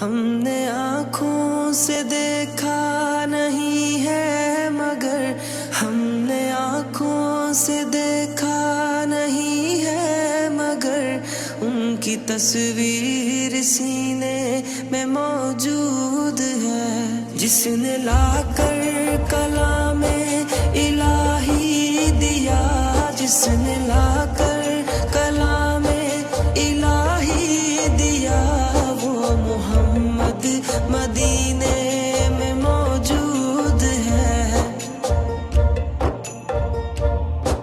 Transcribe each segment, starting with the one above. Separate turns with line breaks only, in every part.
ہم نے آنکھوں سے دیکھا نہیں ہے مگر ہم نے آنکھوں سے دیکھا نہیں ہے مگر ان کی تصویر سینے میں موجود ہے، جس نے لا کر کلام الہی دیا، جس نے لا کر کلام الہی دیا، وہ محمد مدینے میں موجود ہے۔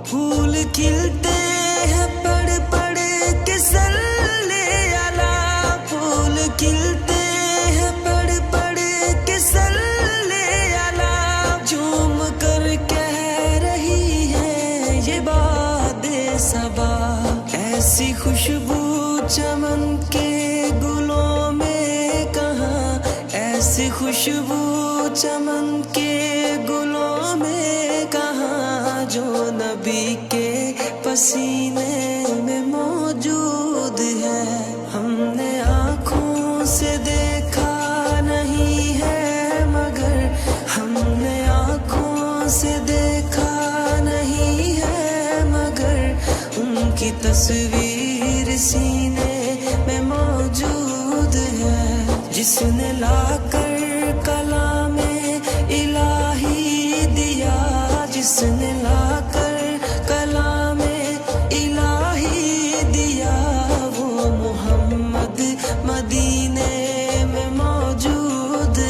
پھول کھلتے ہیں پڑھ پڑھ کے صلی علی، پھول کھلتے ہیں پڑھ پڑھ کے صلی علی، جھوم کر کہہ رہی ہے یہ باد صبا، ایسی خوشبو چمن کے گلوں میں کہاں، ایسی خوشبو چمن کے گلوں میں کہاں، جو نبی کے پسینے میں موجود ہے۔ ہم نے آنکھوں سے دیکھا نہیں ہے مگر ہم نے آنکھوں سے دیکھا نہیں ہے مگر ان کی تصویر سینے میں موجود ہے، جس نے لا کر کلام الہی دیا، جس نے لا کر کلام الہی دیا، وہ محمد مدینے میں موجود ہے۔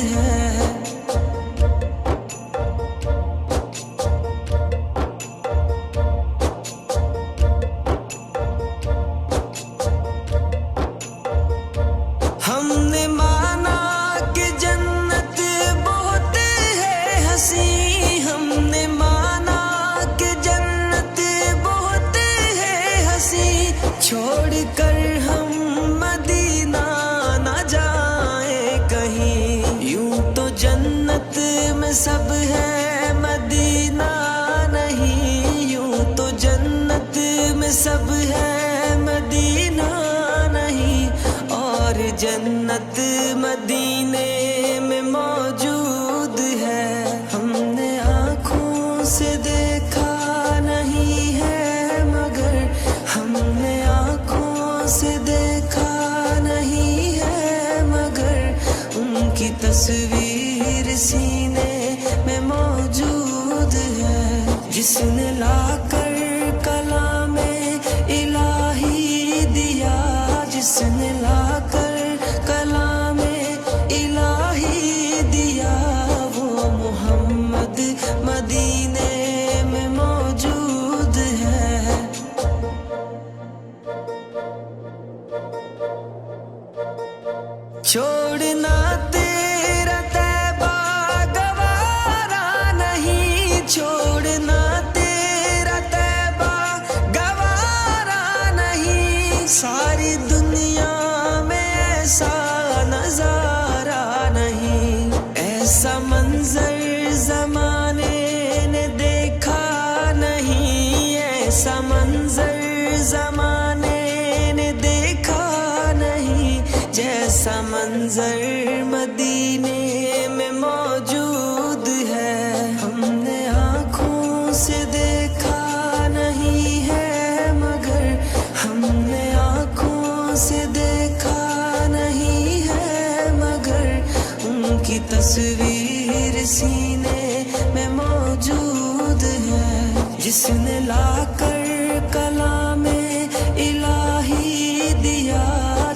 ہم نے مانا کہ جنت بہت ہے حسین، ہم نے مانا کہ جنت بہت ہے حسین، چھوڑ کر ہم مدینہ نہ جائیں کہیں، یوں تو جنت میں سب ہے مدینہ نہیں، یوں تو جنت میں سب ہے مدینہ نہیں، اور جنت مدینے میں موجود ہے۔ ہم نے آنکھوں سے دیکھا نہیں ہے مگر ہم نے آنکھوں سے دیکھا نہیں ہے مگر ان کی تصویر سینے میں موجود ہے، جس نے لا کر کلام الہی دیا، جس نے لا کر کلام الہی دیا، وہ محمد مدینے میں موجود ہے۔ چھوڑنا تیرا طیبہ گوارا نہیں، چھوڑنا تیرا طیبہ گوارا نہیں، ساری دنیا میں ایسا نظارہ نہیں، ایسا منظر زمانے نے دیکھا نہیں، ایسا منظر زمانے نے دیکھا نہیں، جیسا منظر مدینے میں موجود ہے۔ ہم نے آنکھوں سے دیکھا نہیں ہے مگر ہم نے آنکھوں سے دیکھا نہیں ہے مگر ان کی تصویر سینے میں موجود ہے، جس نے لا کر کلام الہی دیا،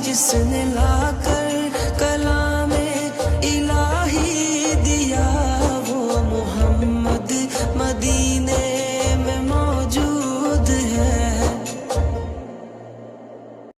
جس نے لا